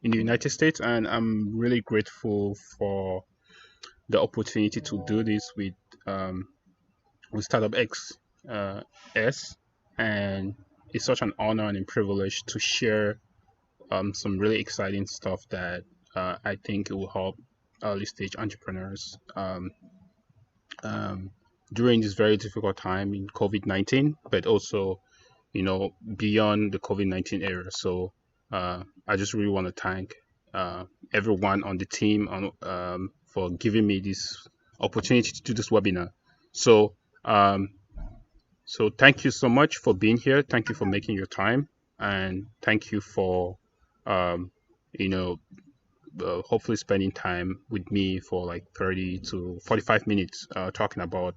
in the United States, and I'm really grateful for the opportunity to do this um, with Startup X S, and it's such an honor and a privilege to share some really exciting stuff that I think it will help early stage entrepreneurs um, during this very difficult time in COVID-19, but also beyond the COVID-19 era. So I just really want to thank everyone on the team for giving me this opportunity to do this webinar. So um, so thank you so much for being here. Thank you for making your time, and thank you for um, you know hopefully spending time with me for like 30 to 45 minutes talking about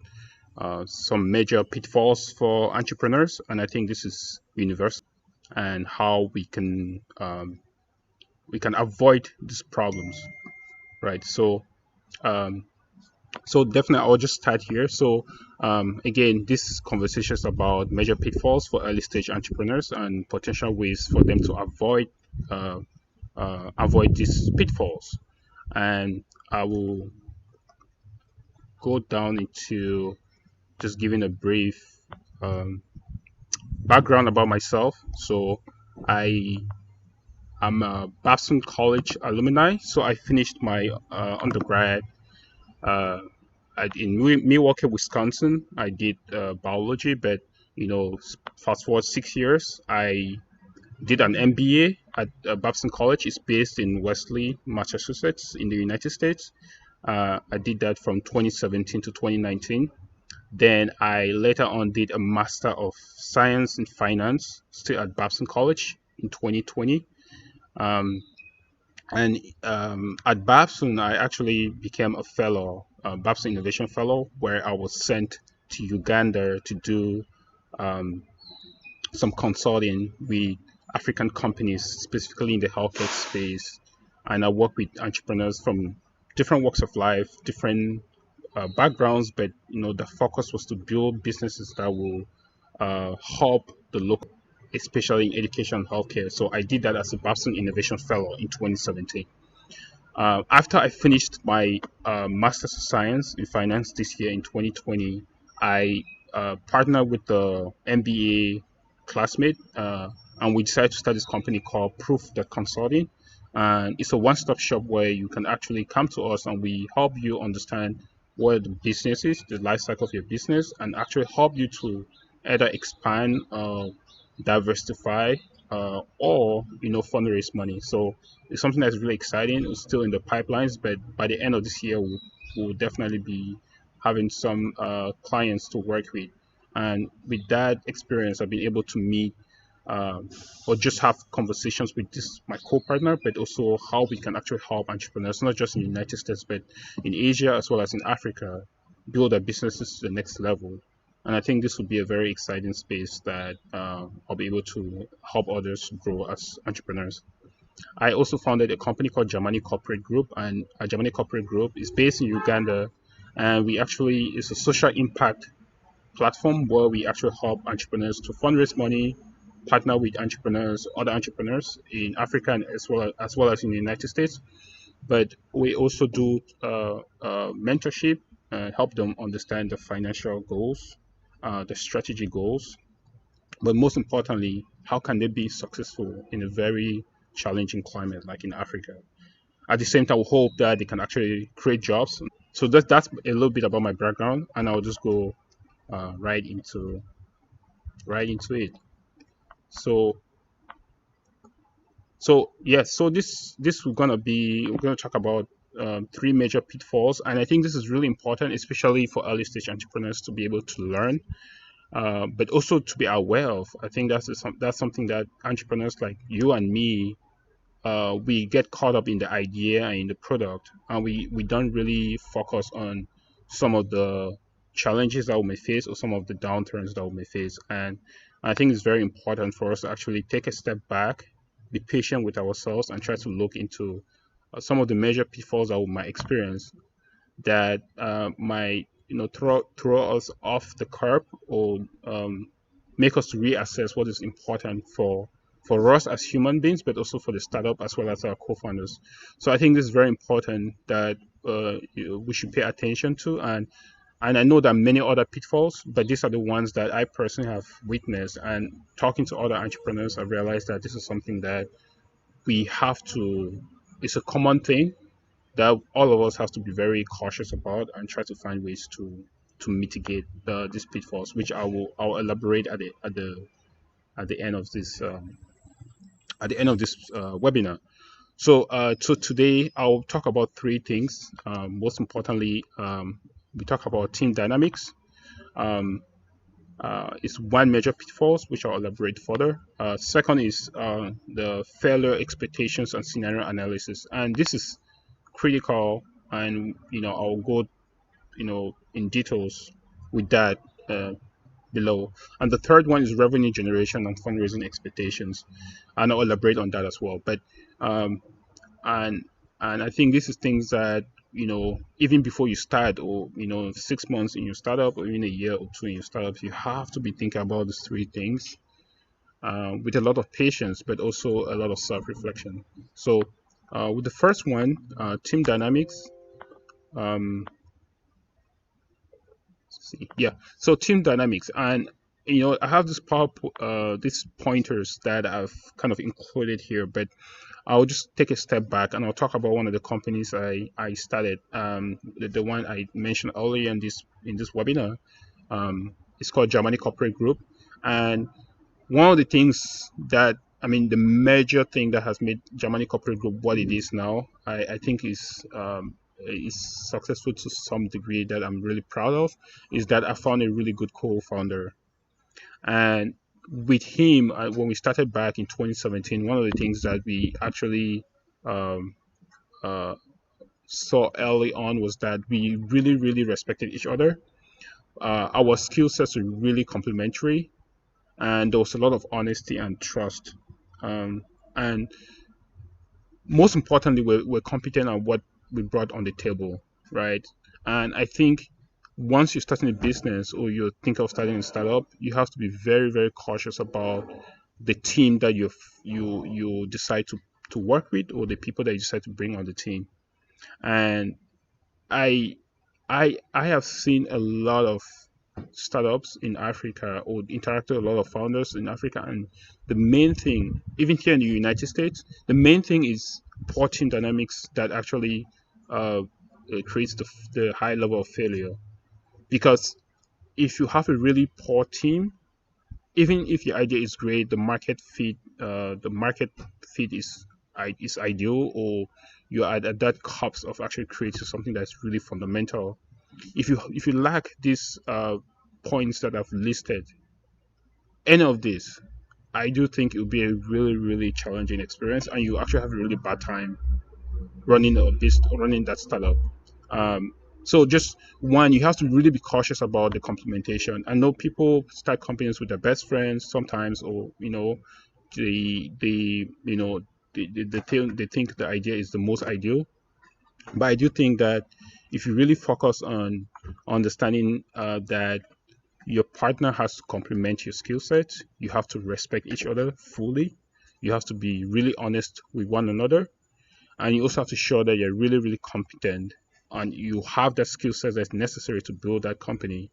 some major pitfalls for entrepreneurs. And I think this is universal, and how we can avoid these problems, right? Um, so definitely, I'll just start here. So again, this is conversations about major pitfalls for early stage entrepreneurs and potential ways for them to uh, avoid these pitfalls. And I will go down into just giving a brief um, background about myself. So I am a Babson College alumni. So I finished my undergrad uh, in Milwaukee, Wisconsin. I did biology, but fast forward 6 years, I did an MBA at Babson College. It's based in Wesley, Massachusetts, in the United States. I did that from 2017 to 2019. Then I later on did a Master of Science in Finance, still at Babson College in 2020. Um, and at Babson, I actually became a fellow, Babson Innovation Fellow, where I was sent to Uganda to do um, some consulting with African companies, specifically in the healthcare space. And I work with entrepreneurs from different walks of life, different backgrounds, but the focus was to build businesses that will help the local, especially in education and healthcare. So I did that as a Babson Innovation Fellow in 2017. After I finished my Master's of Science in Finance this year in 2020, I partnered with the MBA classmate, and we decided to start this company called Proof That Consulting. And it's a one-stop shop where you can actually come to us and we help you understand what the business is, the life cycle of your business, and actually help you to either expand, diversify, or fundraise money. So it's something that's really exciting. It's still in the pipelines, but by the end of this year, we'll definitely be having some clients to work with. And with that experience, I've been able to meet or just have conversations with this my co-partner, but also how we can actually help entrepreneurs, not just in the United States, but in Asia as well as in Africa, build their businesses to the next level. And I think this will be a very exciting space that I'll be able to help others grow as entrepreneurs. I also founded a company called Germany Corporate Group, and a Germany Corporate Group is based in Uganda, and we actually it's a social impact platform where we actually help entrepreneurs to fundraise money, partner with entrepreneurs, other entrepreneurs in Africa and as well as in the United States. But we also do mentorship and help them understand the financial goals, the strategy goals, but most importantly, how can they be successful in a very challenging climate like in Africa? At the same time, we hope that they can actually create jobs. So that's a little bit about my background, and I'll just go uh, right into right into it. So yes, so this we're gonna talk about three major pitfalls, and I think this is really important, especially for early stage entrepreneurs to be able to learn, but also to be aware of. I think that's something that entrepreneurs like you and me, we get caught up in the idea and in the product, and we don't really focus on some of the challenges that we may face or some of the downturns that we may face. And I think it's very important for us to actually take a step back, be patient with ourselves, and try to look into some of the major pitfalls that we might experience that might throw us off the curb or make us reassess what is important for for us as human beings, but also for the startup as well as our co-founders. So I think this is very important that we should pay attention to, and I know there are many other pitfalls, but these are the ones that I personally have witnessed. And talking to other entrepreneurs, I've realized that this is something that we have to. It's a common thing that all of us have to be very cautious about and try to find ways to mitigate these pitfalls, which I'll elaborate at the end of this webinar. So today I'll talk about three things. Most importantly, we talk about team dynamics. Is one major pitfalls, which I'll elaborate further. Second is the failure expectations and scenario analysis, and this is critical, and I'll go in details with that below. And the third one is revenue generation and fundraising expectations, and I'll elaborate on that as well. But and I think this is things that even before you start, or 6 months in your startup, or even a year or two in your startup, you have to be thinking about these three things with a lot of patience, but also a lot of self-reflection. So with the first one, team dynamics. So team dynamics, and I have this these pointers that I've kind of included here, but I'll just take a step back and I'll talk about one of the companies I started. The one I mentioned earlier in this webinar. It's called Germany Corporate Group, and one of the things that the major thing that has made Germany Corporate Group what it is now, I think is successful to some degree, that I'm really proud of, is that I found a really good co-founder. And with him, when we started back in 2017, one of the things that we actually saw early on was that we really, really respected each other. Our skill sets were really complementary, and there was a lot of honesty and trust. And most importantly, we're competent at what we brought on the table, right? And I think once you're starting a business, or you think of starting a startup, you have to be very, very cautious about the team that you decide to work with, or the people that you decide to bring on the team. And I have seen a lot of startups in Africa, or interacted with a lot of founders in Africa, and the main thing, even here in the United States, the main thing is poor team dynamics that actually creates the high level of failure. Because if you have a really poor team, even if your idea is great, the market fit is ideal, or you're at that cusp of actually creating something that's really fundamental. If you lack these points that I've listed, any of this, I do think it will be a really, really challenging experience, and you actually have a really bad time running that startup. So just one, you have to really be cautious about the complementation. I know people start companies with their best friends sometimes, or they think the idea is the most ideal. But I do think that if you really focus on understanding that your partner has to complement your skill set, you have to respect each other fully. You have to be really honest with one another, and you also have to show that you're really, really competent, and you have that skill set that's necessary to build that company.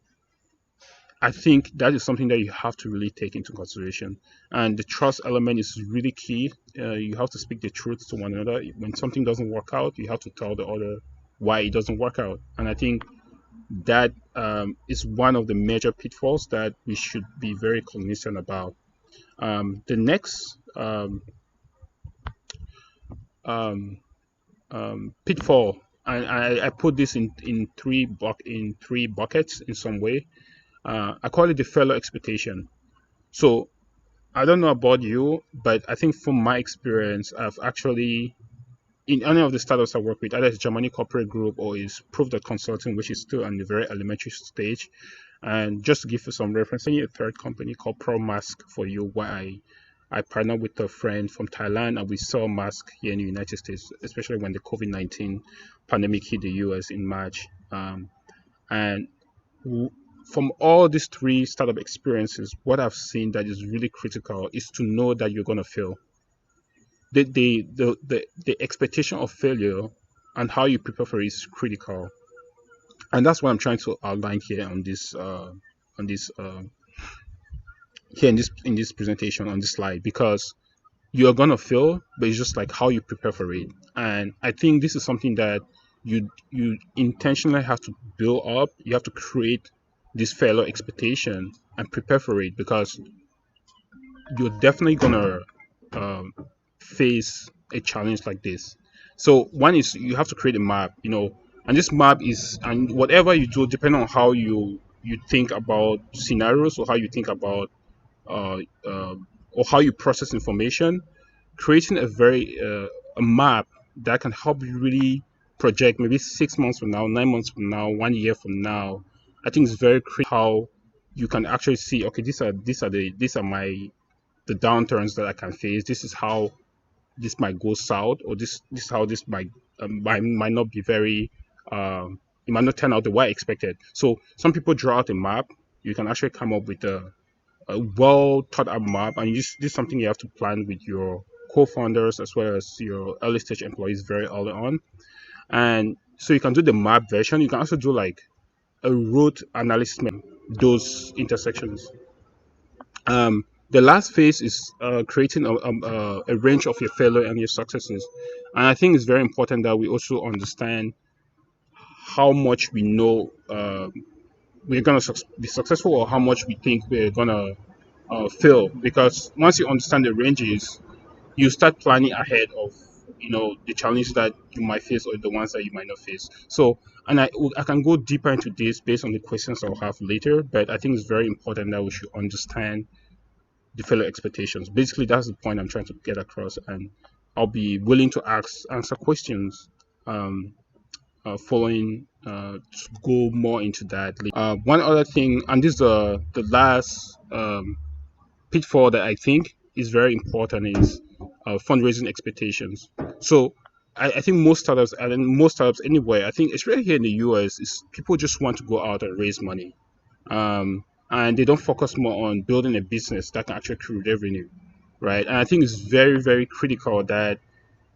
I think that is something that you have to really take into consideration. And the trust element is really key. You have to speak the truth to one another. When something doesn't work out, you have to tell the other why it doesn't work out. And I think that is one of the major pitfalls that we should be very cognizant about. The next pitfall, and I put this in three buckets in some way. I call it the failure expectation. So I don't know about you, but I think from my experience, I've actually, in any of the startups I work with, either it's Germany Corporate Group or is Proof Consulting, which is still in the very elementary stage. And just to give you some reference, a third company called Pro Mask for you, where I partnered with a friend from Thailand, and we saw masks here in the United States, especially when the COVID-19 pandemic hit the US in March. And from all these three startup experiences, what I've seen that is really critical is to know that you're gonna fail. The expectation of failure and how you prepare for it is critical, and that's what I'm trying to outline here on this here in this presentation on this slide, because you're gonna fail, but it's just like how you prepare for it. And I think this is something that you intentionally have to build up. You have to create this failure expectation and prepare for it, because you're definitely gonna um, face a challenge like this. So one is you have to create a map, and this map is, and whatever you do, depending on how you think about scenarios, or how you think about uh, uh, or how you process information, creating a map that can help you really project maybe 6 months from now, 9 months from now, 1 year from now. I think it's very critical how you can actually see, okay, these are my the downturns that I can face. This is how this might go south, or this is how this might not be very it might not turn out the way I expected. So some people draw out a map. You can actually come up with a well thought out map, and this is something you have to plan with your co-founders as well as your early stage employees very early on. And so you can do the map version. You can also do like a route analysis, those intersections. The last phase is creating a range of your failure and your successes. And I think it's very important that we also understand how much we know we're going to be successful, or how much we think we're going to fail. Because once you understand the ranges, you start planning ahead of the challenges that you might face, or the ones that you might not face. So, and I can go deeper into this based on the questions I'll have later, but I think it's very important that we should understand the fellow expectations. Basically, that's the point I'm trying to get across, and I'll be willing to answer questions um, following to go more into that. One other thing, and this is the last pitfall that I think is very important, is fundraising expectations. So I think most startups anyway, I think especially here in the US, is people just want to go out and raise money. And they don't focus more on building a business that can actually create revenue, right? And I think it's very, very critical that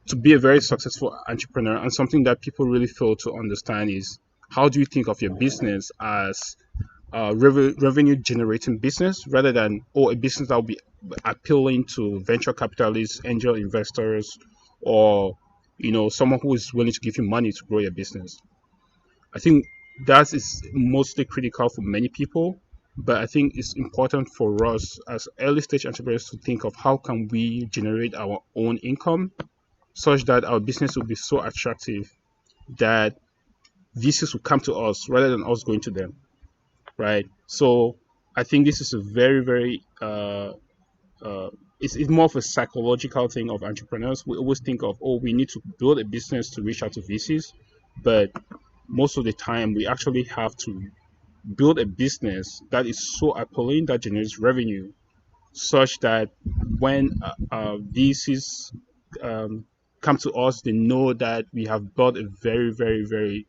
to be a very successful entrepreneur, and something that people really fail to understand, is how do you think of your business as revenue generating business, rather than a business that will be appealing to venture capitalists, angel investors, or someone who is willing to give you money to grow your business. I think that is mostly critical for many people, but I think it's important for us as early stage entrepreneurs to think of how can we generate our own income such that our business will be so attractive that VCs will come to us rather than us going to them, right? So I think this is a very, very it's more of a psychological thing of entrepreneurs. We always think of, we need to build a business to reach out to VCs, but most of the time we actually have to build a business that is so appealing, that generates revenue, such that when VCs come to us, they know that we have built a very, very, very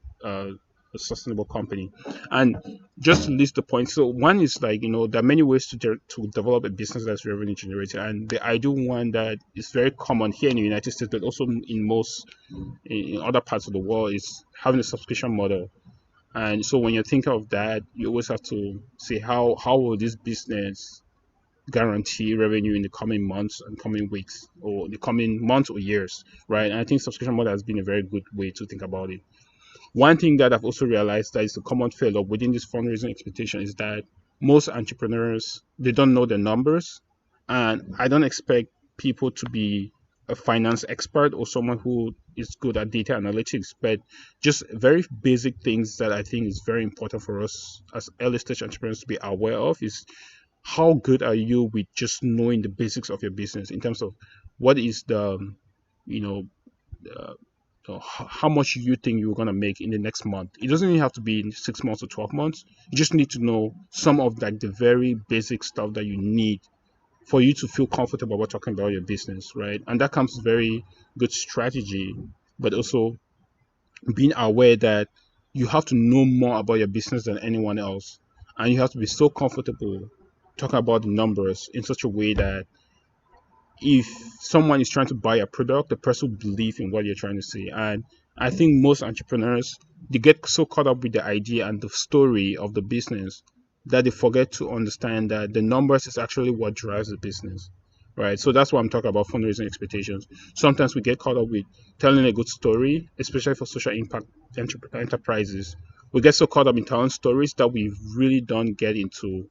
sustainable company. And just to list the points, so one is like, there are many ways to develop a business that's revenue generating, and the ideal one that is very common here in the United States, but also in other parts of the world, is having a subscription model. And so when you think of that, you always have to say how will this business guarantee revenue in the coming months and coming weeks, or the coming months or years, right? And I think subscription model has been a very good way to think about it. One thing that I've also realized that is a common failure within this fundraising expectation is that most entrepreneurs, they don't know the numbers. And I don't expect people to be a finance expert or someone who is good at data analytics, but just very basic things that I think is very important for us as early stage entrepreneurs to be aware of is how good are you with just knowing the basics of your business in terms of what is the, how much you think you're going to make in the next month. It doesn't even have to be in 6 months or 12 months. You just need to know some of like the very basic stuff that you need for you to feel comfortable about talking about your business, right? And that comes very good strategy, but also being aware that you have to know more about your business than anyone else. and you have to be so comfortable talking about the numbers in such a way that if someone is trying to buy a product, the person will believe in what you're trying to say. And I think most entrepreneurs, they get so caught up with the idea and the story of the business that they forget to understand that the numbers is actually what drives the business. Right. So that's why I'm talking about fundraising expectations. Sometimes we get caught up with telling a good story, especially for social impact enterprises. We get so caught up in telling stories that we really don't get into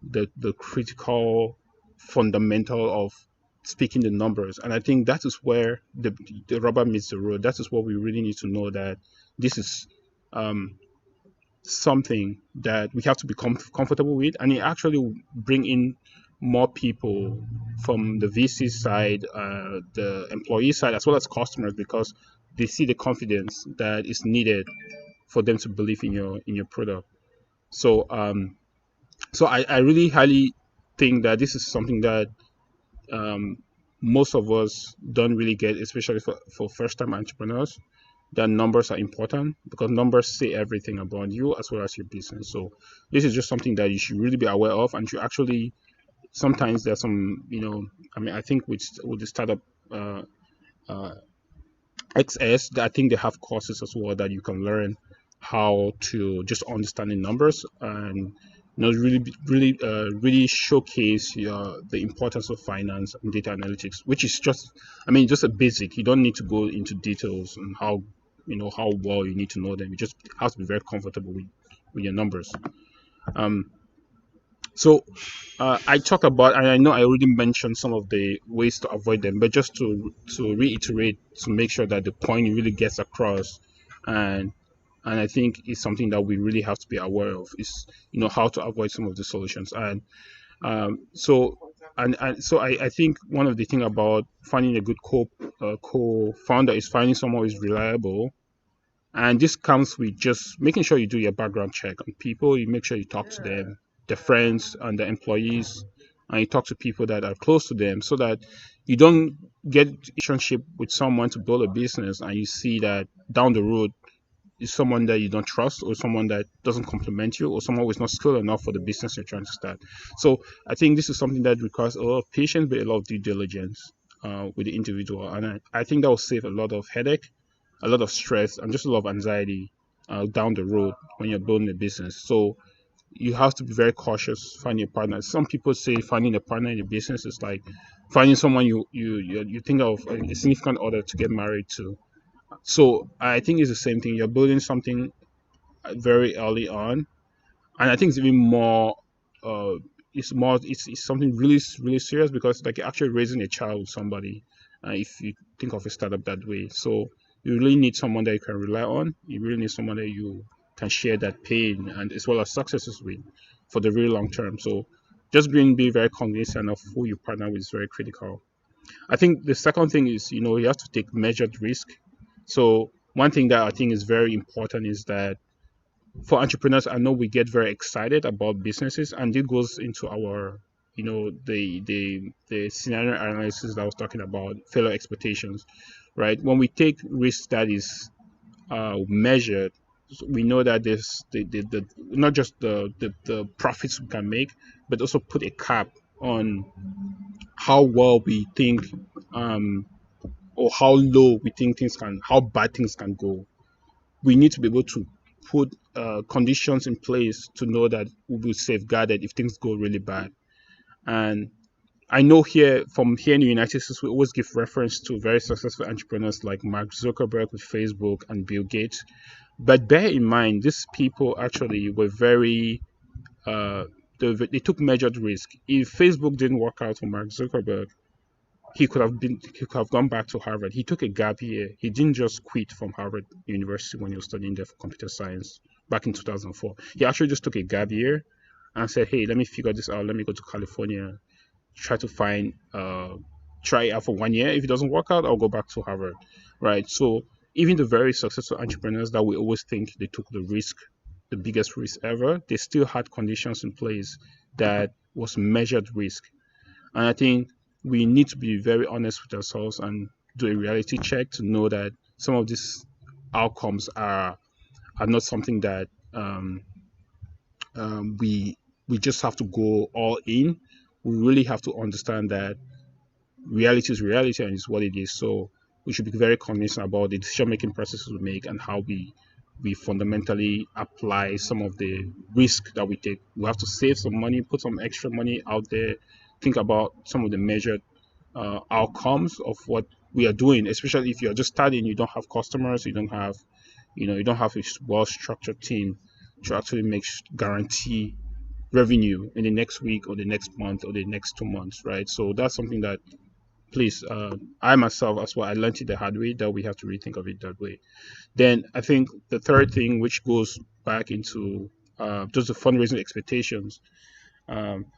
the critical fundamental of speaking the numbers. And I think that is where the rubber meets the road. That is what we really need to know, that this is um, something that we have to be comfortable with, and it actually bring in more people from the VC side, the employee side, as well as customers, because they see the confidence that is needed for them to believe in your product. So I really highly think that this is something that um, most of us don't really get, especially for first time entrepreneurs, that numbers are important, because numbers say everything about you as well as your business. So this is just something that you should really be aware of, and you actually, sometimes there's some, I mean, I think with the startup uh, uh, XS, I think they have courses as well that you can learn how to just understand the numbers, and really showcase the importance of finance and data analytics, which is just, I mean, just a basic. You don't need to go into details and how, how well you need to know them. You just have to be very comfortable with your numbers. Um, so I talk about, and I know I already mentioned some of the ways to avoid them, but just to reiterate, to make sure that the point really gets across, and I think it's something that we really have to be aware of, is how to avoid some of the solutions. And so so I think one of the thing about finding a good co-founder is finding someone who is reliable, and this comes with just making sure you do your background check on people. You make sure you talk to them, their friends and their employees, and you talk to people that are close to them, so that you don't get relationship with someone to build a business and you see that down the road is someone that you don't trust, or someone that doesn't complement you, or someone who is not skilled enough for the business you're trying to start. So I think this is something that requires a lot of patience, but a lot of due diligence with the individual. And I think that will save a lot of headache, a lot of stress, and just a lot of anxiety down the road when you're building a business. So you have to be very cautious finding a partner. Some people say finding a partner in a business is like finding someone you think of a significant other to get married to. So I think it's the same thing. You're building something very early on, and I think it's even more. It's something really serious, because like you're actually raising a child with somebody. If you think of a startup that way, so you really need someone that you can rely on. You really need someone that you can share that pain and as well as successes with for the really long term. So just be very cognizant of who you partner with is very critical. I think the second thing is, you have to take measured risk. So one thing that I think is very important is that for entrepreneurs, I know we get very excited about businesses, and it goes into our, the scenario analysis that I was talking about, failure expectations, right? When we take risk that is measured, we know that there's the not just the profits we can make, but also put a cap on how well we think, or how low we think how bad things can go. We need to be able to put conditions in place to know that we'll be safeguarded if things go really bad. And I know here in the United States, we always give reference to very successful entrepreneurs like Mark Zuckerberg with Facebook and Bill Gates. But bear in mind, these people actually were very, they took measured risk. If Facebook didn't work out for Mark Zuckerberg, he could have gone back to Harvard. He took a gap year. He didn't just quit from Harvard University when he was studying there for computer science back in 2004. He actually just took a gap year and said, "Hey, let me figure this out. Let me go to California, try to find try it out for 1 year. If it doesn't work out, I'll go back to Harvard." Right? So even the very successful entrepreneurs that we always think they took the risk, the biggest risk ever, they still had conditions in place that was measured risk. And I think we need to be very honest with ourselves and do a reality check to know that some of these outcomes are not something that we just have to go all in. We really have to understand that reality is reality and it's what it is. So we should be very cognizant about the decision making processes we make and how we fundamentally apply some of the risk that we take. We have to save some money, put some extra money out there, think about some of the measured outcomes of what we are doing, especially if you're just starting, you don't have customers, you don't have a well structured team to actually guarantee revenue in the next week or the next month or the next 2 months, right? So that's something that, please, I myself as well, I learned it the hard way, that we have to rethink of it that way. Then I think the third thing, which goes back into just the fundraising expectations.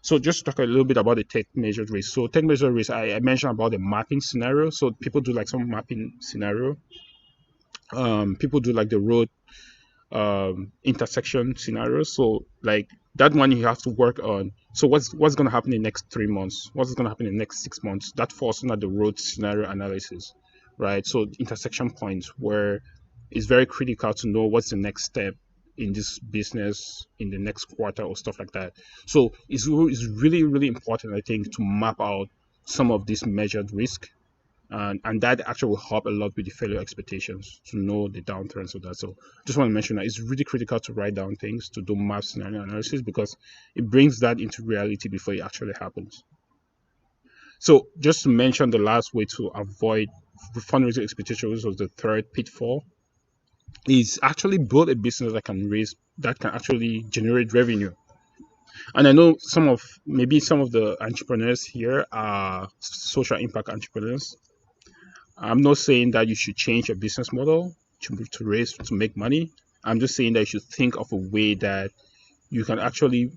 So just talk a little bit about the tech measured risk. So tech measured risk, I mentioned about the mapping scenario. So people do like some mapping scenario. People do like the road intersection scenario. So like that one you have to work on. So what's going to happen in the next 3 months? What's going to happen in the next 6 months? That falls under the road scenario analysis, right? So intersection points where it's very critical to know what's the next step in this business in the next quarter or stuff like that. So it's really, really important, I think, to map out some of this measured risk. And that actually will help a lot with the failure expectations, to know the downturns of that. So just want to mention that it's really critical to write down things, to do map scenario analysis, because it brings that into reality before it actually happens. So just to mention the last way to avoid fundraising expectations, was the third pitfall, is actually build a business that can actually generate revenue. And I know maybe some of the entrepreneurs here are social impact entrepreneurs. I'm not saying that you should change your business model to make money. I'm just saying that you should think of a way that you can actually,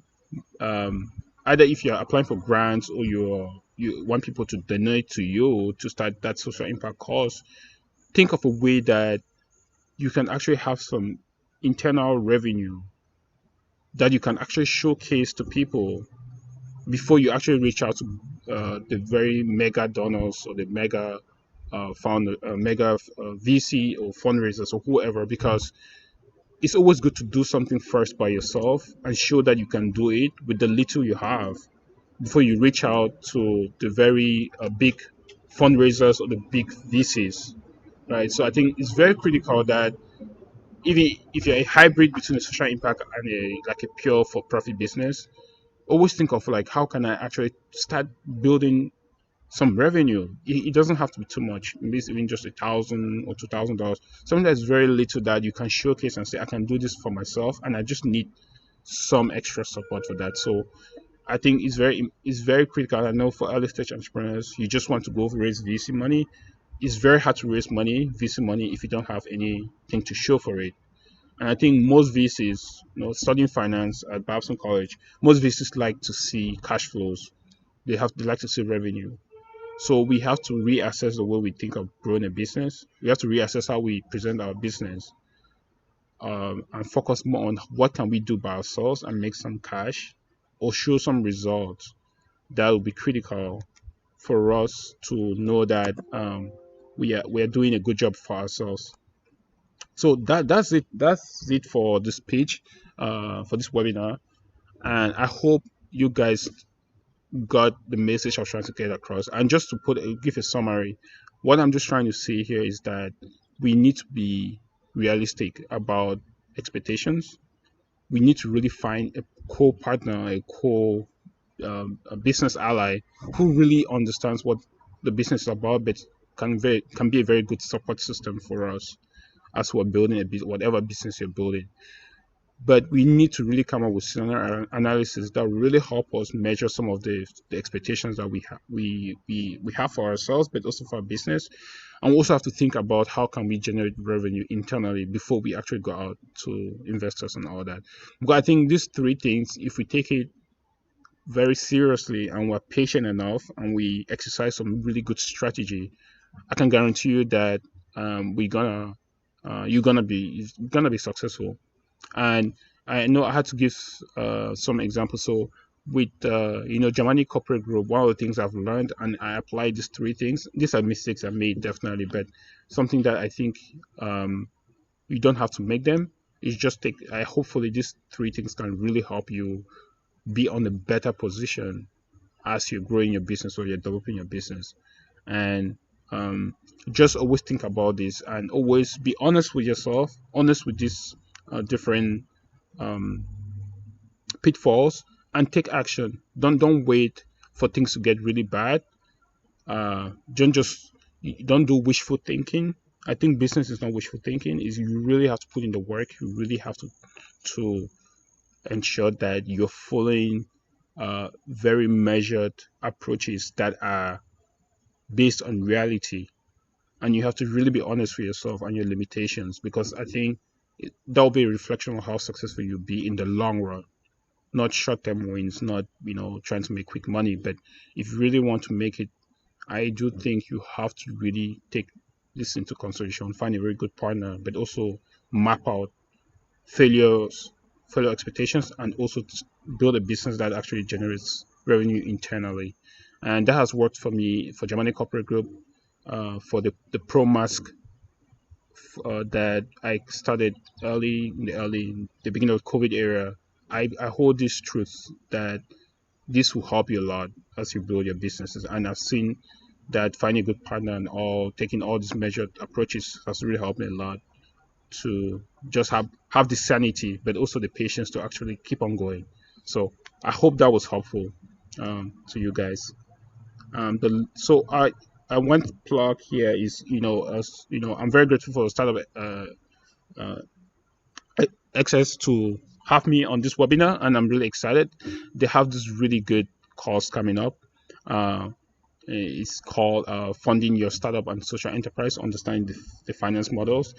either if you're applying for grants or you want people to donate to you to start that social impact cause, think of a way that you can actually have some internal revenue that you can actually showcase to people before you actually reach out to the very mega donors or the mega VC or fundraisers or whoever, because it's always good to do something first by yourself and show that you can do it with the little you have before you reach out to the very big fundraisers or the big VCs, right? So I think it's very critical that if you're a hybrid between a social impact and a pure for profit business, always think of like, how can I actually start building some revenue? It doesn't have to be too much. Maybe it's even just $1,000 or $2,000, something that's very little that you can showcase and say, I can do this for myself and I just need some extra support for that. So I think it's very critical. I know for early stage entrepreneurs, you just want to go raise VC money. It's very hard to raise VC money, if you don't have anything to show for it. And I think most VCs, studying finance at Babson College, most VCs like to see cash flows. They like to see revenue. So we have to reassess the way we think of growing a business. We have to reassess how we present our business, and focus more on what can we do by ourselves and make some cash or show some results. That will be critical for us to know that we are doing a good job for ourselves. So that's it for this page, for this webinar, and I hope you guys got the message I was trying to get across. And just to give a summary, what I'm just trying to say here is that we need to be realistic about expectations. We need to really find a co-partner, a business ally who really understands what the business is about, but can be a very good support system for us as we're building whatever business you're building. But we need to really come up with scenario analysis that will really help us measure some of the expectations that we have for ourselves, but also for our business. And we also have to think about how can we generate revenue internally before we actually go out to investors and all that. But I think these three things, if we take it very seriously and we're patient enough and we exercise some really good strategy, I can guarantee you that you're gonna be successful. And I know I had to give some examples. So with Germany Corporate Group, one of the things I've learned, and I applied these three things. These are mistakes I made, definitely, but something that I think you don't have to make them. It's just hopefully these three things can really help you be on a better position as you're growing your business or you're developing your business. And um, just always think about this and always be honest with yourself, honest with these different um, pitfalls, and take action. Don't wait for things to get really bad. Don't just don't do wishful thinking. I think business is not wishful thinking. Is you really have to put in the work. You really have to ensure that you're following very measured approaches that are based on reality, and you have to really be honest with yourself and your limitations, because I think that'll be a reflection of how successful you'll be in the long run, not short-term wins, not trying to make quick money. But if you really want to make it, I do think you have to really take this into consideration, find a very good partner, but also map out failures, failure expectations, and also build a business that actually generates revenue internally. And that has worked for me for Germany Corporate Group, for the Pro Mask that I started the beginning of COVID era. I hold this truth that this will help you a lot as you build your businesses. And I've seen that finding a good partner and taking all these measured approaches has really helped me a lot to just have the sanity, but also the patience to actually keep on going. So I hope that was helpful to you guys. So I want to plug here is as I'm very grateful for the startup uh, access to have me on this webinar, and I'm really excited. They have this really good course coming up. Uh, it's called Funding Your Startup and Social Enterprise, Understanding the Finance Models.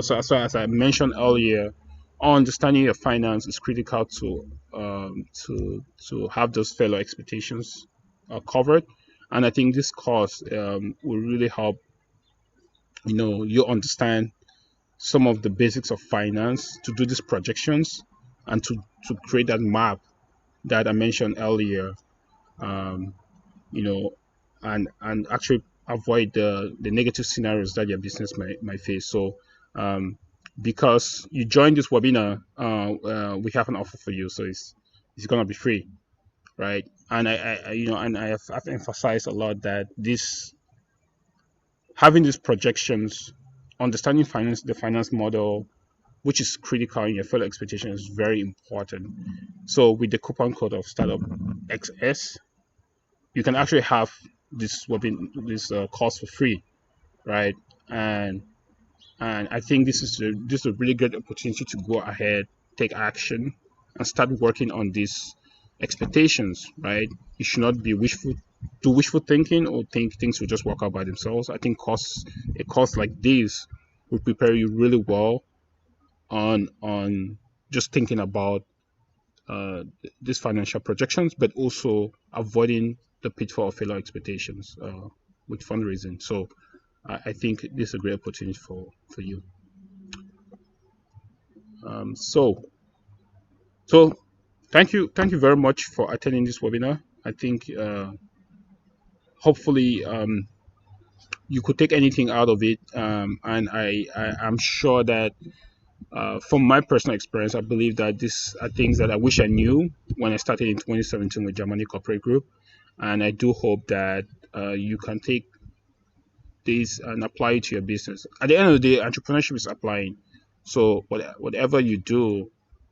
So as I mentioned earlier, understanding your finance is critical to have those fellow expectations covered. And I think this course will really help you understand some of the basics of finance, to do these projections, and to create that map that I mentioned earlier. Um, you know, and actually avoid the negative scenarios that your business might face. So because you joined this webinar, we have an offer for you. So it's gonna be free, right? And I've emphasized a lot that this having these projections, understanding the finance model, which is critical in your fellow expectation, is very important. So with the coupon code of Startup XS, you can actually have this course for free, right? And I think this is a really good opportunity to go ahead, take action, and start working on these expectations, right? You should not be wishful thinking or think things will just work out by themselves. I think a course like this will prepare you really well on just thinking about these financial projections, but also avoiding the pitfall of failure expectations with fundraising. So I think this is a great opportunity for you. So thank you very much for attending this webinar. I think hopefully you could take anything out of it, and I'm sure that from my personal experience, I believe that these are things that I wish I knew when I started in 2017 with Germany Corporate Group, and I do hope that you can take this and apply it to your business. At the end of the day, entrepreneurship is applying. So whatever you do,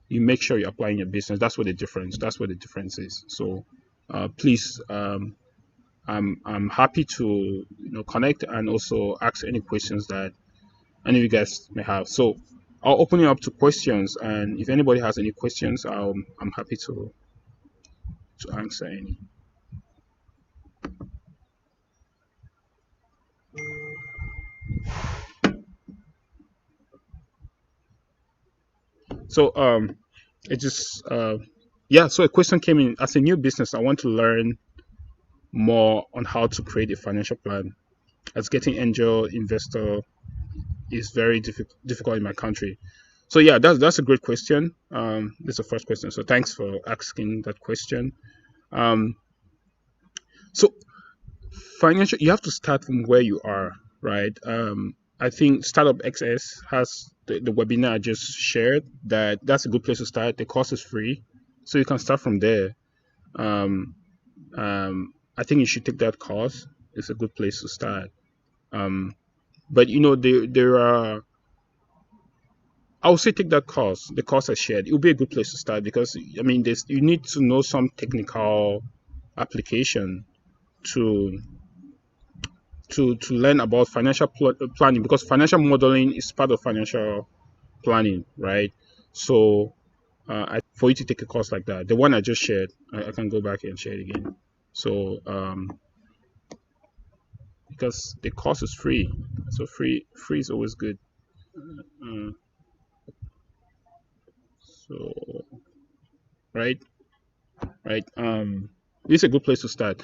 you make sure you're applying your business. That's what the difference is. So please, I'm happy to connect and also ask any questions that any of you guys may have. So I'll open it up to questions, and if anybody has any questions, I'm happy to answer any. So it just yeah. So a question came in: as a new business, I want to learn more on how to create a financial plan, as getting angel investor is very difficult in my country. So yeah, that's a great question. That's the first question. So thanks for asking that question. So financial, you have to start from where you are, right? I think Startup XS has the webinar I just shared. That's a good place to start. The course is free, so you can start from there. Um, I think you should take that course. It's a good place to start. But there are. I would say take that course. The course I shared. It will be a good place to start because I mean, you need to know some technical application to to learn about financial planning, because financial modeling is part of financial planning, right? So for you to take a course like that, the one I just shared, I can go back and share it again. So because the course is free, so free is always good. Uh, so right, right. This is a good place to start.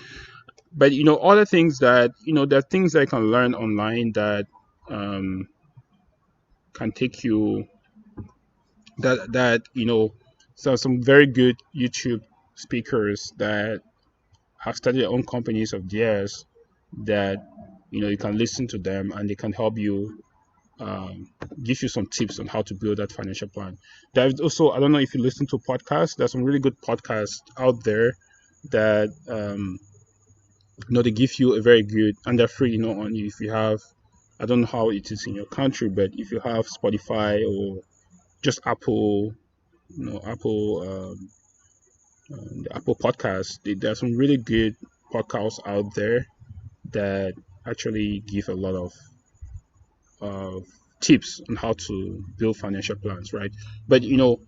But other things that there are things that you can learn online that um, can take you that so some very good YouTube speakers that have started their own companies of theirs that you can listen to them and they can help you, give you some tips on how to build that financial plan. There's also, I don't know if you listen to podcasts, there's some really good podcasts out there that they give you a very good, and they're free, on you if you have, I don't know how it is in your country, but if you have Spotify or just Apple, Apple, the Apple podcast, there are some really good podcasts out there that actually give a lot of uh, tips on how to build financial plans, right? But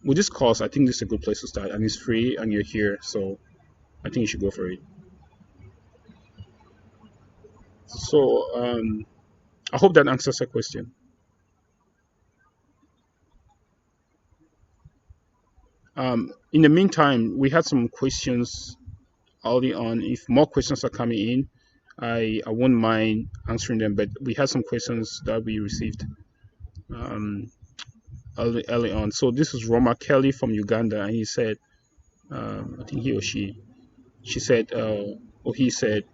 with this course, I think this is a good place to start, and it's free, and you're here, so I think you should go for it. So I hope that answers your question. In the meantime, we had some questions early on. If more questions are coming in, I won't mind answering them. But we had some questions that we received um, early on. So this is Roma Kelly from Uganda, and he said, I think he or she said, or he said,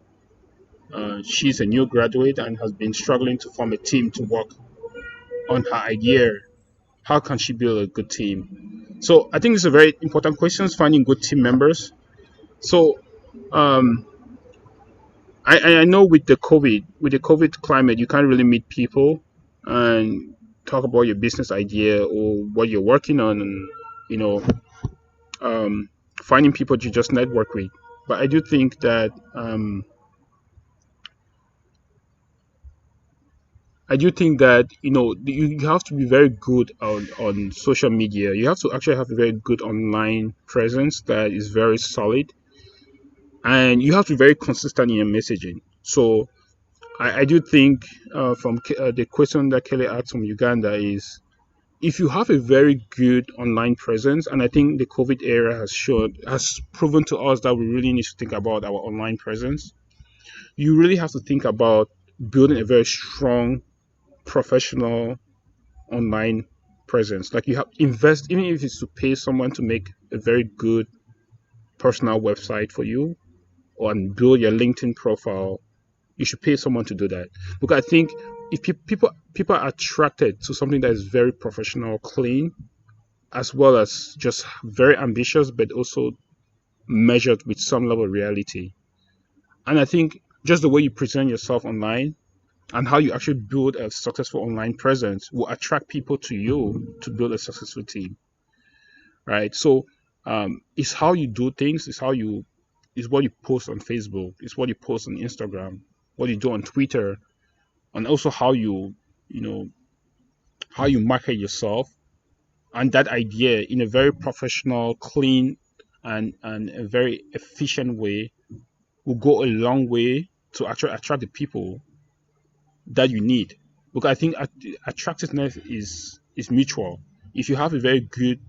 she's a new graduate and has been struggling to form a team to work on her idea. How can she build a good team? So I think this is a very important question, finding good team members. So um, I know with the COVID climate, you can't really meet people and talk about your business idea or what you're working on, and you know, um, finding people to just network with. But I do think that you have to be very good on social media. You have to actually have a very good online presence that is very solid, and you have to be very consistent in your messaging. So I do think, from the question that Kelly asked from Uganda is, if you have a very good online presence, and I think the COVID era has proven to us that we really need to think about our online presence. You really have to think about building a very strong professional online presence. Like, you have invest, even if it's to pay someone to make a very good personal website for you or and build your LinkedIn profile. You should pay someone to do that, because I think if people are attracted to something that is very professional, clean, as well as just very ambitious, but also measured with some level of reality. And I think just the way you present yourself online and how you actually build a successful online presence will attract people to you to build a successful team, right? So it's how you do things, it's what you post on Facebook, it's what you post on Instagram, what you do on Twitter, and also you know how you market yourself, and that idea in a very professional, clean, and a very efficient way will go a long way to actually attract the people that you need. Because I think attractiveness is mutual. If you have a very good,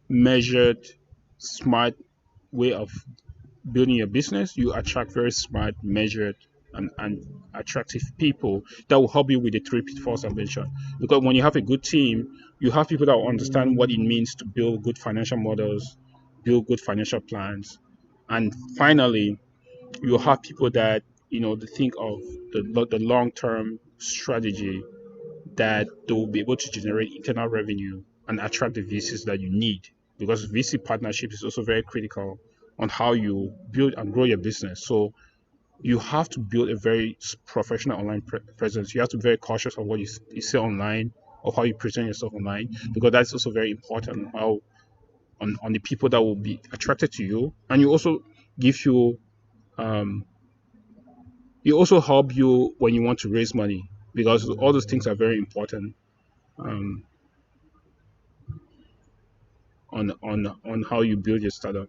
measured, smart way of building your business, you attract very smart, measured, and attractive people that will help you with the three pitfalls I mentioned. Because when you have a good team, you have people that will understand what it means to build good financial models, build good financial plans, and finally, you have people that they think of the long term strategy that they will be able to generate internal revenue and attract the VCs that you need, because VC partnership is also very critical on how you build and grow your business. So you have to build a very professional online presence. You have to be very cautious of what you say online, or how you present yourself online, because that's also very important. How on the people that will be attracted to you, and you also give um, you also help you when you want to raise money, because all those things are very important um, on how you build your startup.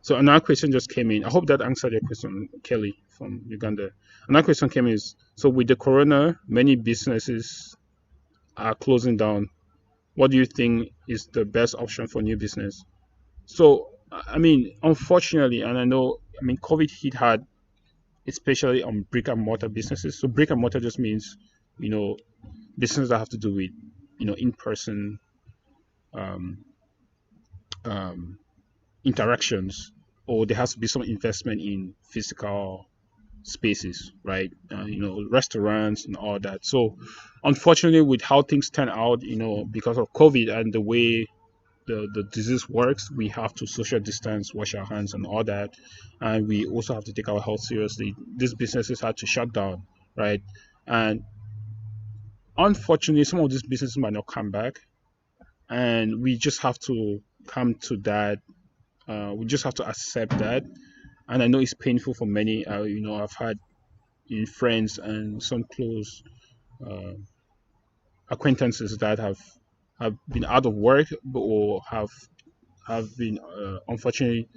So another question just came in. I hope that answered your question, Kelly from Uganda. Another question came in is, so with the corona, many businesses are closing down. What do you think is the best option for new business? So, I mean, unfortunately, and I know, I mean, COVID hit hard, especially on brick and mortar businesses. So brick and mortar just means, you know, businesses that have to do with, in-person um, um, interactions, or there has to be some investment in physical spaces, right? Restaurants and all that. So, unfortunately, with how things turn out, because of COVID and the way the disease works, we have to social distance, wash our hands, and all that. And we also have to take our health seriously. These businesses had to shut down, right? And unfortunately, some of these businesses might not come back. And we just have to come to that. We just have to accept that. And I know it's painful for many. I've had friends and some close uh, acquaintances that have been out of work, or have been unfortunately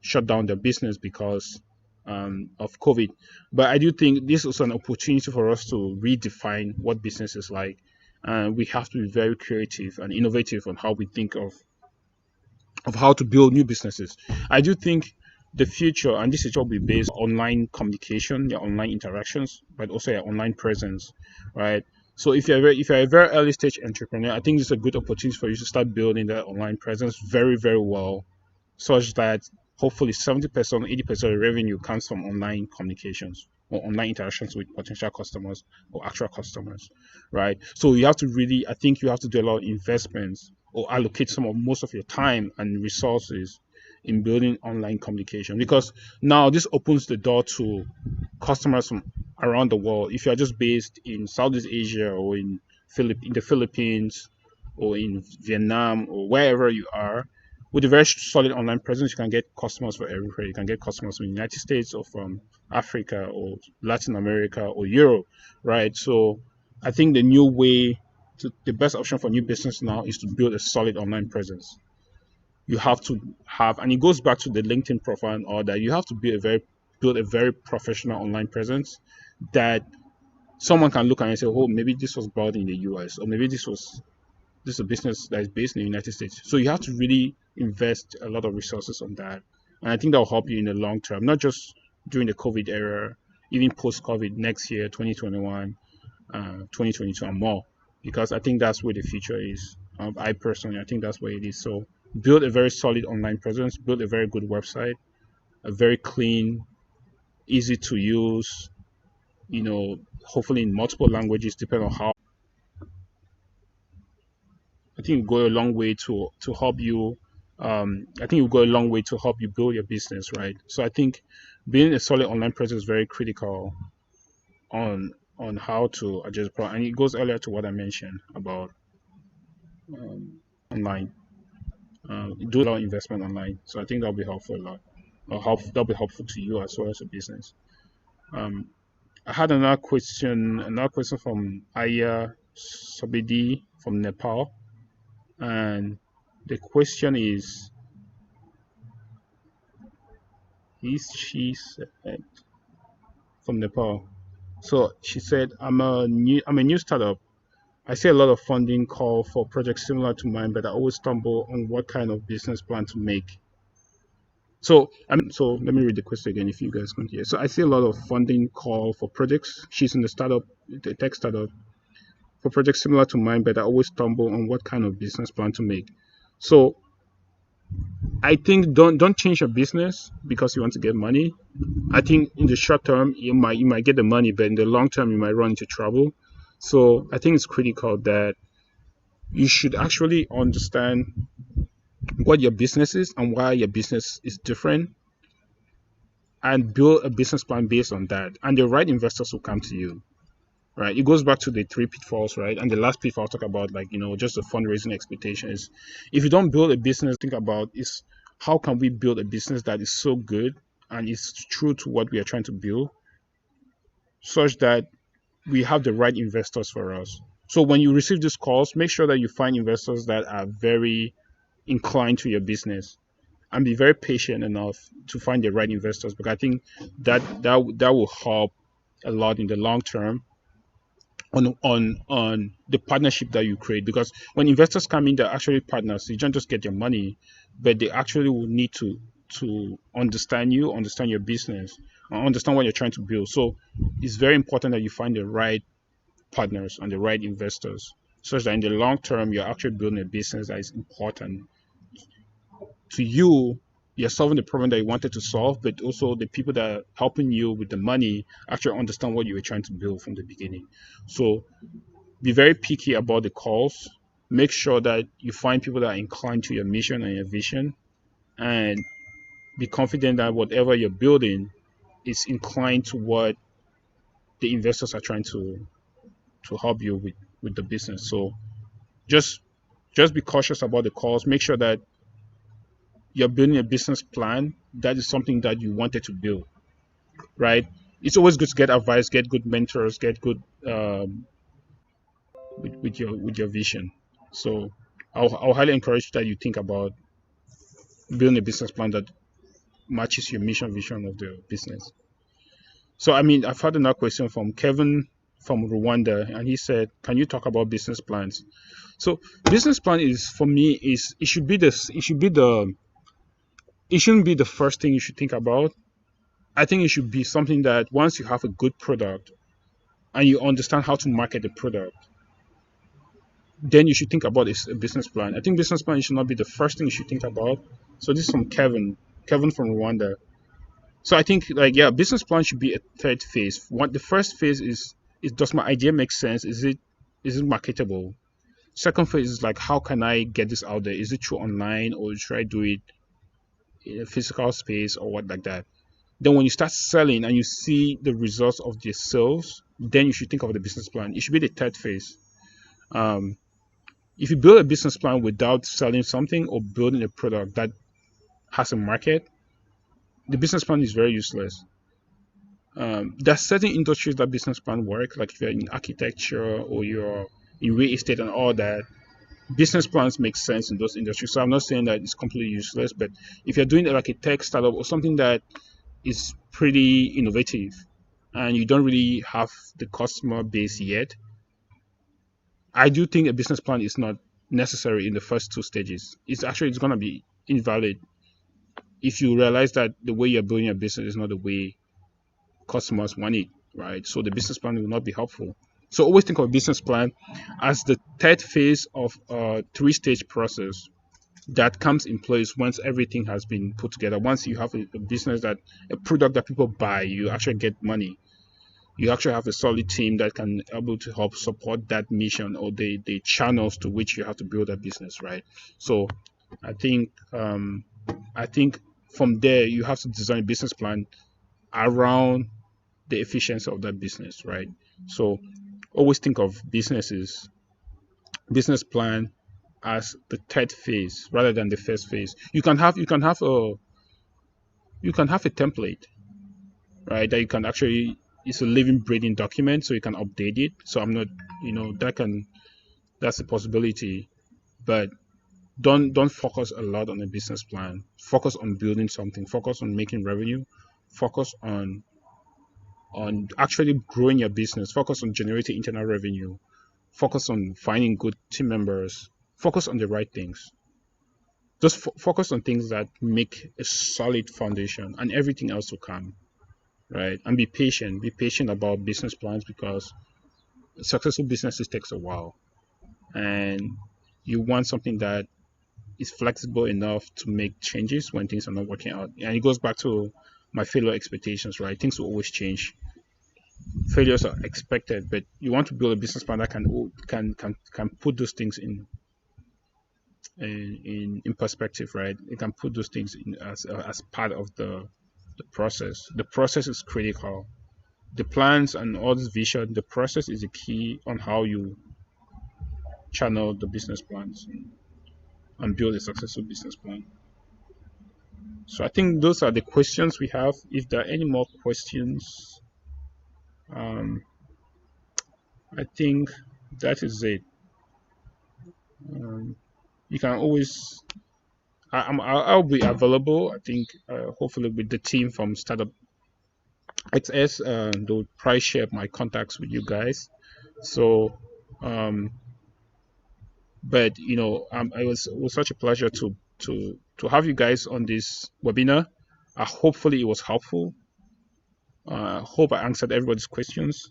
shut down their business because of COVID. But I do think this is an opportunity for us to redefine what business is like, and we have to be very creative and innovative on how we think of how to build new businesses. I do think the future, and this is will be based on online communication, your online interactions, but also your online presence, right? So if you're a very early stage entrepreneur, I think it's a good opportunity for you to start building that online presence very, very well, such that hopefully 70%, 80% of the revenue comes from online communications or online interactions with potential customers or actual customers, right? So I think you have to do a lot of investments, or allocate most of your time and resources in building online communication, because now this opens the door to customers from around the world. If you're just based in Southeast Asia, or in the Philippines, or in Vietnam, or wherever you are, with a very solid online presence, you can get customers from everywhere. You can get customers from the United States, or from Africa, or Latin America, or Europe, right? So I think the best option for new business now is to build a solid online presence. You have to have, and it goes back to the LinkedIn profile and all that. You have to build a very professional online presence that someone can look at and say, oh, maybe this was bought in the US, or maybe this is a business that is based in the United States. So you have to really invest a lot of resources on that. And I think that will help you in the long term, not just during the COVID era, even post-COVID next year, 2021, 2022 and more, because I think that's where the future is. I think that's where it is. So build a very solid online presence, build a very good website, a very clean, easy to use, hopefully in multiple languages, depending on how. I think it will go a long way to help you. I think it will go a long way to help you build your business, right? So I think building a solid online presence is very critical on how to address the problem, and it goes earlier to what I mentioned about online. Do a lot of investment online, so I think that'll be helpful a lot. That'll be helpful to you as well as a business. Um, I had another question from Aya Sobedi from Nepal, and the question is she said from Nepal. So she said, I'm a new startup. I see a lot of funding call for projects similar to mine, but I always stumble on what kind of business plan to make. So let me read the question again if you guys can hear. So I see a lot of funding call for projects. She's in the tech startup, for projects similar to mine, but I always stumble on what kind of business plan to make. So I think don't change your business because you want to get money. I think in the short term you might get the money, but in the long term you might run into trouble. So I think it's critical that you should actually understand what your business is and why your business is different, and build a business plan based on that. And the right investors will come to you. Right. It goes back to the three pitfalls, right? And the last pitfall I'll talk about, like, just the fundraising expectations. If you don't build a business, think about is how can we build a business that is so good and is true to what we are trying to build, such that we have the right investors for us. So when you receive these calls, make sure that you find investors that are very inclined to your business, and be very patient enough to find the right investors, because I think that will help a lot in the long term on the partnership that you create. Because when investors come in, they're actually partners. You don't just get your money, but they actually will need to understand you, understand your business, and understand what you're trying to build. So it's very important that you find the right partners and the right investors, such that in the long term you're actually building a business that is important to you. You're solving the problem that you wanted to solve, but also the people that are helping you with the money actually understand what you were trying to build from the beginning. So be very picky about the calls. Make sure that you find people that are inclined to your mission and your vision, and be confident that whatever you're building is inclined to what the investors are trying to help you with the business. So just just be cautious about the calls. Make sure that you're building a business plan that is something that you wanted to build, right? It's always good to get advice, get good mentors, get good with your vision. So I'll highly encourage that you think about building a business plan that matches your mission vision of the business. So I mean, I've had another question from Kevin from Rwanda, and he said, "Can you talk about business plans?" So business plan is, for me, is it should be this. It shouldn't be the first thing you should think about. I think it should be something that once you have a good product and you understand how to market the product, then you should think about a business plan. I think business plan should not be the first thing you should think about. So this is from Kevin from Rwanda. So I think, like, yeah, business plan should be a third phase. The first phase is does my idea make sense? Is it marketable? Second phase is like, how can I get this out there? Is it through online, or should I do it in a physical space, or what, like that? Then when you start selling and you see the results of the sales, then you should think of the business plan. It should be the third phase. If you build a business plan without selling something or building a product that has a market, the business plan is very useless. There are certain industries that business plan work, like if you're in architecture or you're in real estate and all that, business plans make sense in those industries. So I'm not saying that it's completely useless, but if you're doing like a tech startup or something that is pretty innovative and you don't really have the customer base yet, I do think a business plan is not necessary in the first two stages. It's going to be invalid if you realize that the way you're building your business is not the way customers want it, right? So the business plan will not be helpful. So always think of a business plan as the third phase of a three-stage process that comes in place once everything has been put together. Once you have a business, that a product that people buy, you actually get money. You actually have a solid team that can able to help support that mission, or the channels to which you have to build a business, right? So I think from there you have to design a business plan around the efficiency of that business, right? So always think of business plan as the third phase rather than the first phase. You can have a template, right? That you can actually, it's a living, breathing document, so you can update it. So I'm not, that's a possibility, but don't focus a lot on a business plan. Focus on building something. Focus on making revenue. Focus on actually growing your business. Focus on generating internal revenue. Focus on finding good team members. Focus on the right things. Just focus on things that make a solid foundation, and everything else will come, right? And be patient. Be patient about business plans, because successful businesses takes a while, and you want something that is flexible enough to make changes when things are not working out. And it goes back to my failure expectations, right? Things will always change. Failures are expected, but you want to build a business plan that can put those things in perspective, right? It can put those things in as part of the process. The process is critical. The plans and all this vision, the process is the key on how you channel the business plans and build a successful business plan. So I think those are the questions we have. If there are any more questions, I think that is it. You can always, I'll be available. I think hopefully with the team from Startup XS, they'll probably share my contacts with you guys. So, but it was such a pleasure to have you guys on this webinar. Hopefully it was helpful. I hope I answered everybody's questions.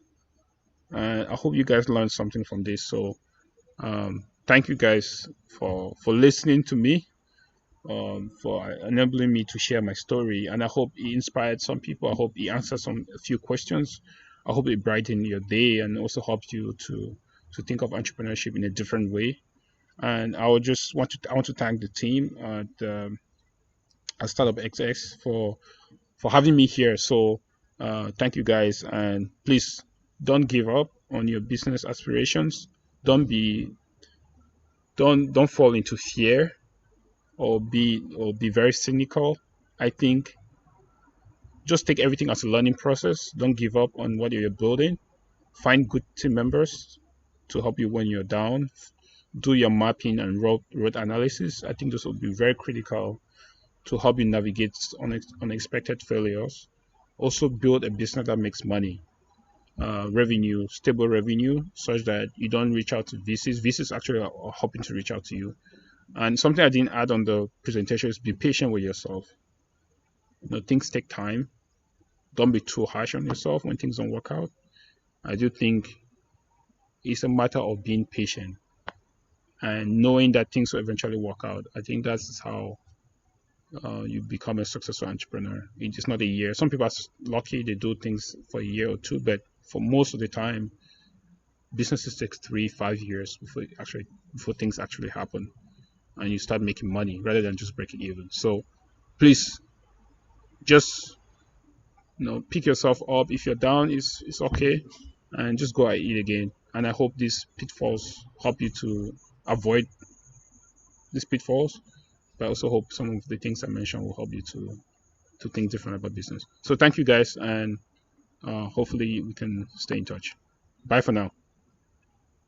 I hope you guys learned something from this. So thank you guys for listening to me, for enabling me to share my story. And I hope it inspired some people. I hope it answered a few questions. I hope it brightened your day and also helped you to think of entrepreneurship in a different way. And I want to thank the team at Startup XX for having me here. So thank you guys, and please don't give up on your business aspirations. Don't fall into fear or be very cynical. I think just take everything as a learning process. Don't give up on what you're building. Find good team members to help you when you're down. Do your mapping and road analysis. I think this will be very critical to help you navigate unexpected failures. Also build a business that makes money, stable revenue, such that you don't reach out to VCs. VCs actually are hoping to reach out to you. And something I didn't add on the presentation is be patient with yourself. Things take time. Don't be too harsh on yourself when things don't work out. I do think it's a matter of being patient and knowing that things will eventually work out. I think that's how you become a successful entrepreneur. It's not a year. Some people are lucky, they do things for a year or two, but for most of the time, businesses take 3-5 years before things actually happen and you start making money rather than just breaking even. So please just pick yourself up. If you're down, it's okay, and just go at it again. And I hope these pitfalls help you to avoid these pitfalls, but I also hope some of the things I mentioned will help you to think different about business. So thank you guys, and hopefully we can stay in touch. Bye for now.